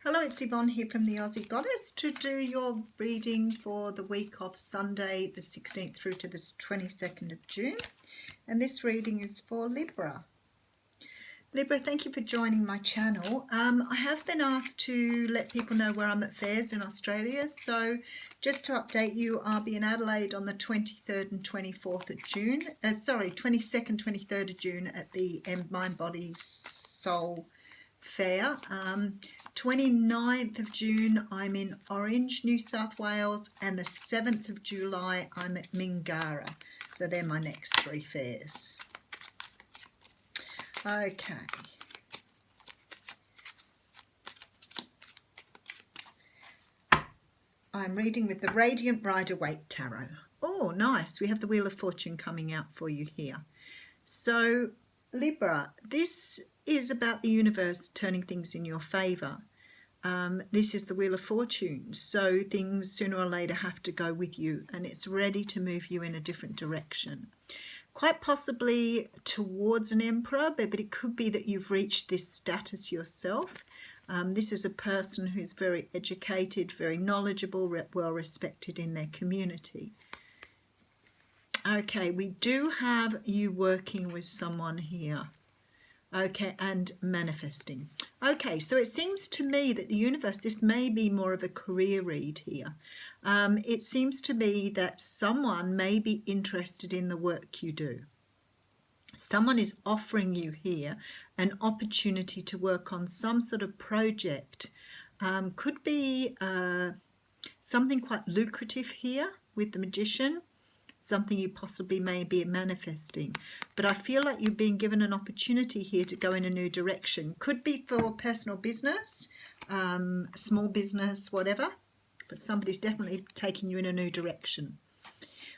Hello, it's Yvonne here from the Aussie Goddess to do your reading for the week of Sunday the 16th through to the 22nd of June. And this reading is for Libra. Libra, thank you for joining my channel. I have been asked to let people know where I'm at fairs in Australia. So just to update you, I'll be in Adelaide on the 23rd and 24th of June. 22nd, 23rd of June at the Mind, Body, Soul Fair. 29th of June I'm in Orange, New South Wales, and the 7th of July I'm at Mingara. So they're my next three fairs. Okay. I'm reading with the Radiant Rider-Waite Tarot. Oh, nice. We have the Wheel of Fortune coming out for you here. So, Libra, this is about the universe turning things in your favour. This is the Wheel of Fortune, so things sooner or later have to go with you, and it's ready to move you in a different direction. Quite possibly towards an emperor, but it could be that you've reached this status yourself. This is a person who's very educated, very knowledgeable, well respected in their community. Okay, we do have you working with someone here. Okay, and manifesting. Okay, so it seems to me that the universe, this may be more of a career read here. It seems to me that someone may be interested in the work you do. Someone is offering you here an opportunity to work on some sort of project. Could be something quite lucrative here with the Magician. Something you possibly may be manifesting, but I feel like you're being given an opportunity here to go in a new direction. Could be for personal business, small business, whatever, but somebody's definitely taking you in a new direction.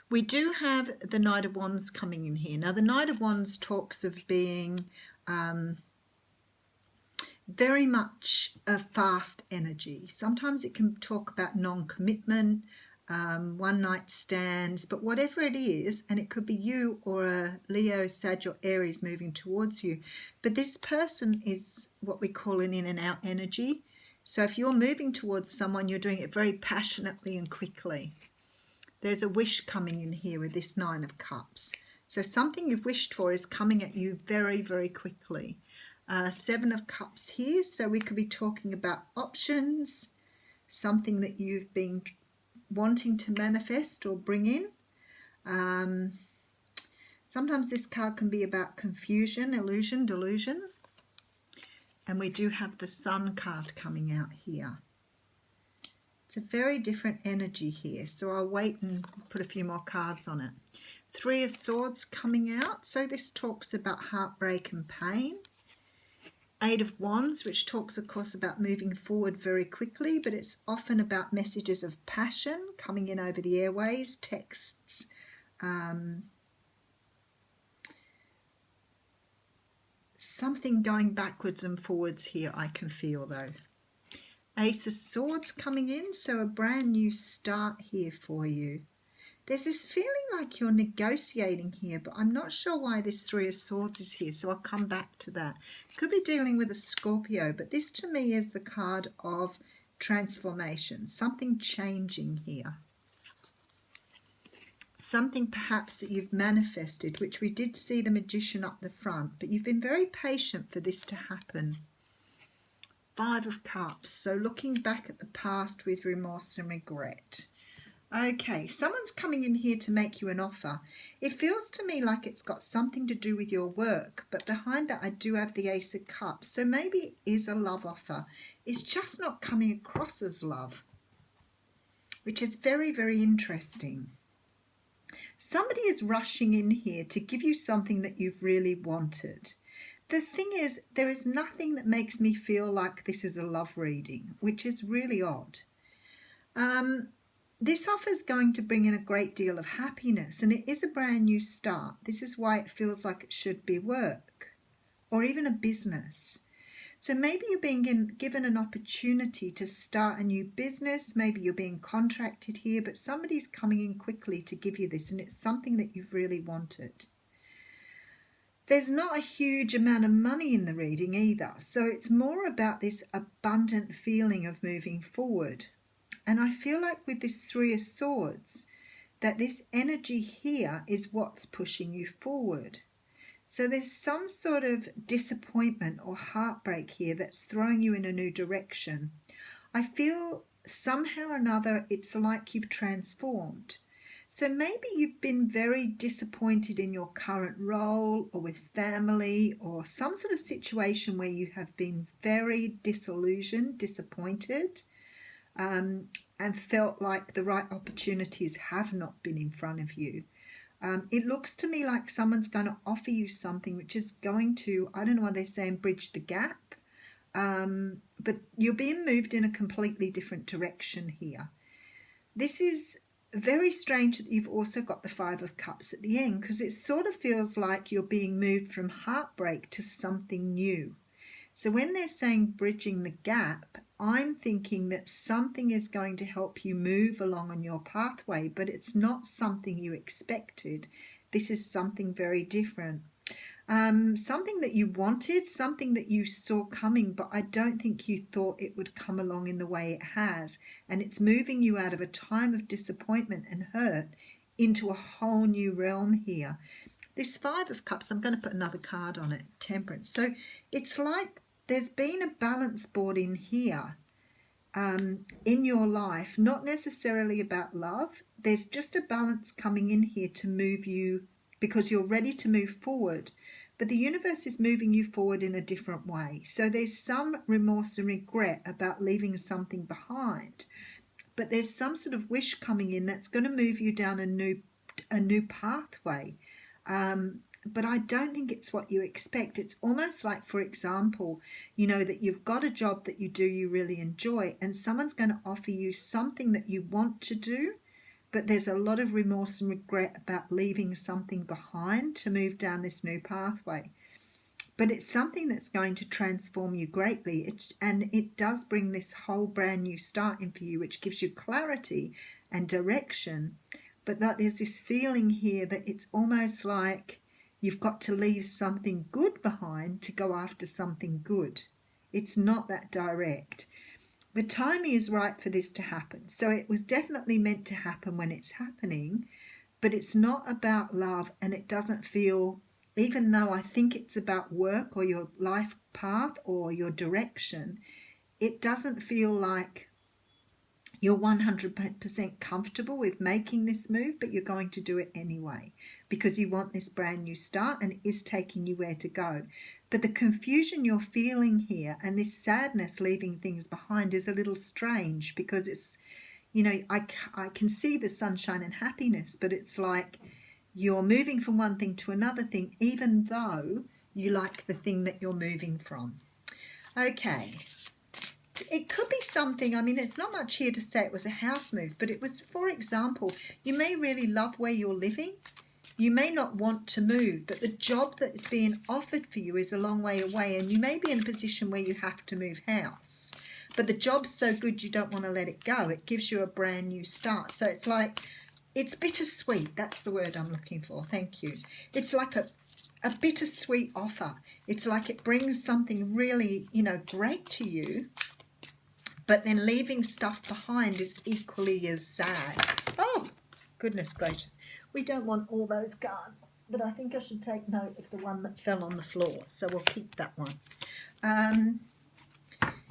We do have the Knight of Wands coming in here. Now the Knight of Wands talks of being very much a fast energy. Sometimes it can talk about non-commitment, one-night stands, but whatever it is, and it could be you or a Leo, Sag or Aries moving towards you, but this person is what we call an in and out energy. So if you're moving towards someone, you're doing it very passionately and quickly. There's a wish coming in here with this Nine of Cups. So something you've wished for is coming at you very, very quickly. Seven of Cups here, so we could be talking about options, something that you've been wanting to manifest or bring in. Sometimes this card can be about confusion, illusion, delusion. And we do have the Sun card coming out here. It's a very different energy here, so I'll wait and put a few more cards on it. Three of Swords coming out, so this talks about heartbreak and pain. Eight of Wands, which talks, of course, about moving forward very quickly, but it's often about messages of passion coming in over the airways, texts. Something going backwards and forwards here, I can feel, though. Ace of Swords coming in, so a brand new start here for you. There's this feeling like you're negotiating here, but I'm not sure why this Three of Swords is here, so I'll come back to that. Could be dealing with a Scorpio, but this to me is the card of transformation, something changing here. Something perhaps that you've manifested, which we did see the Magician up the front, but you've been very patient for this to happen. Five of Cups, so looking back at the past with remorse and regret. Okay, someone's coming in here to make you an offer. It feels to me like it's got something to do with your work, but behind that I do have the Ace of Cups. So maybe it is a love offer. It's just not coming across as love, which is very, very interesting. Somebody is rushing in here to give you something that you've really wanted. The thing is, there is nothing that makes me feel like this is a love reading, which is really odd. This offer is going to bring in a great deal of happiness, and it is a brand new start. This is why it feels like it should be work or even a business. So maybe you're being given an opportunity to start a new business. Maybe you're being contracted here, but somebody's coming in quickly to give you this, and it's something that you've really wanted. There's not a huge amount of money in the reading either. So it's more about this abundant feeling of moving forward. And I feel like with this Three of Swords, that this energy here is what's pushing you forward. So there's some sort of disappointment or heartbreak here that's throwing you in a new direction. I feel somehow or another it's like you've transformed. So maybe you've been very disappointed in your current role or with family or some sort of situation where you have been very disillusioned, disappointed, and felt like the right opportunities have not been in front of you. It looks to me like someone's going to offer you something which is going to, I don't know why they're saying bridge the gap, but you're being moved in a completely different direction here. This is very strange that you've also got the Five of Cups at the end, because it sort of feels like you're being moved from heartbreak to something new. So when they're saying bridging the gap, I'm thinking that something is going to help you move along on your pathway, but it's not something you expected. This is something very different. Something that you wanted, something that you saw coming, but I don't think you thought it would come along in the way it has. And it's moving you out of a time of disappointment and hurt into a whole new realm here. This Five of Cups, I'm going to put another card on it, Temperance. So it's like there's been a balance board in here in your life, not necessarily about love. There's just a balance coming in here to move you because you're ready to move forward. But the universe is moving you forward in a different way. So there's some remorse and regret about leaving something behind. But there's some sort of wish coming in that's going to move you down a new pathway. But I don't think it's what you expect. It's almost like, for example, you know, that you've got a job that you really enjoy, and someone's going to offer you something that you want to do, but there's a lot of remorse and regret about leaving something behind to move down this new pathway. But it's something that's going to transform you greatly. And it does bring this whole brand new start in for you, which gives you clarity and direction. But that there's this feeling here that it's almost like you've got to leave something good behind to go after something good. It's not that direct. The timing is right for this to happen. So it was definitely meant to happen when it's happening, but it's not about love, and it doesn't feel, even though I think it's about work or your life path or your direction, it doesn't feel like you're 100% comfortable with making this move, but you're going to do it anyway because you want this brand new start and it is taking you where to go. But the confusion you're feeling here and this sadness leaving things behind is a little strange because it's, you know, I can see the sunshine and happiness, but it's like you're moving from one thing to another thing, even though you like the thing that you're moving from. Okay. It could be something, I mean, it's not much here to say it was a house move, but it was, for example, you may really love where you're living. You may not want to move, but the job that is being offered for you is a long way away, and you may be in a position where you have to move house. But the job's so good you don't want to let it go. It gives you a brand new start. So it's like, it's bittersweet. That's the word I'm looking for. Thank you. It's like a bittersweet offer. It's like it brings something really, you know, great to you. But then leaving stuff behind is equally as sad. Oh, goodness gracious. We don't want all those cards. But I think I should take note of the one that fell on the floor. So we'll keep that one.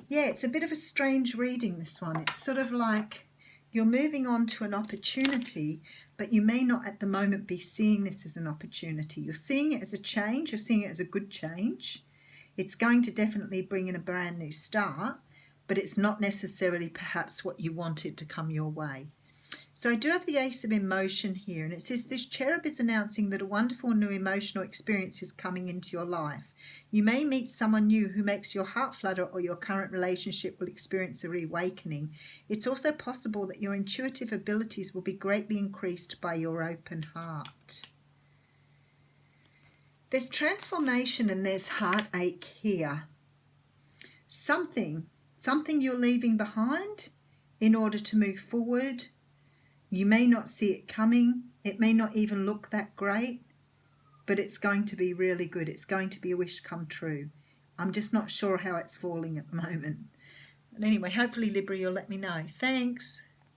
Yeah, it's a bit of a strange reading, this one. It's sort of like you're moving on to an opportunity, but you may not at the moment be seeing this as an opportunity. You're seeing it as a change. You're seeing it as a good change. It's going to definitely bring in a brand new start, but it's not necessarily perhaps what you wanted to come your way. So I do have the Ace of Emotion here, and it says this cherub is announcing that a wonderful new emotional experience is coming into your life. You may meet someone new who makes your heart flutter, or your current relationship will experience a reawakening. It's also possible that your intuitive abilities will be greatly increased by your open heart. There's transformation and there's heartache here. Something you're leaving behind in order to move forward. You may not see it coming. It may not even look that great. but it's going to be really good. It's going to be a wish come true. I'm just not sure how it's falling at the moment. But anyway, hopefully, Libra, you'll let me know. Thanks.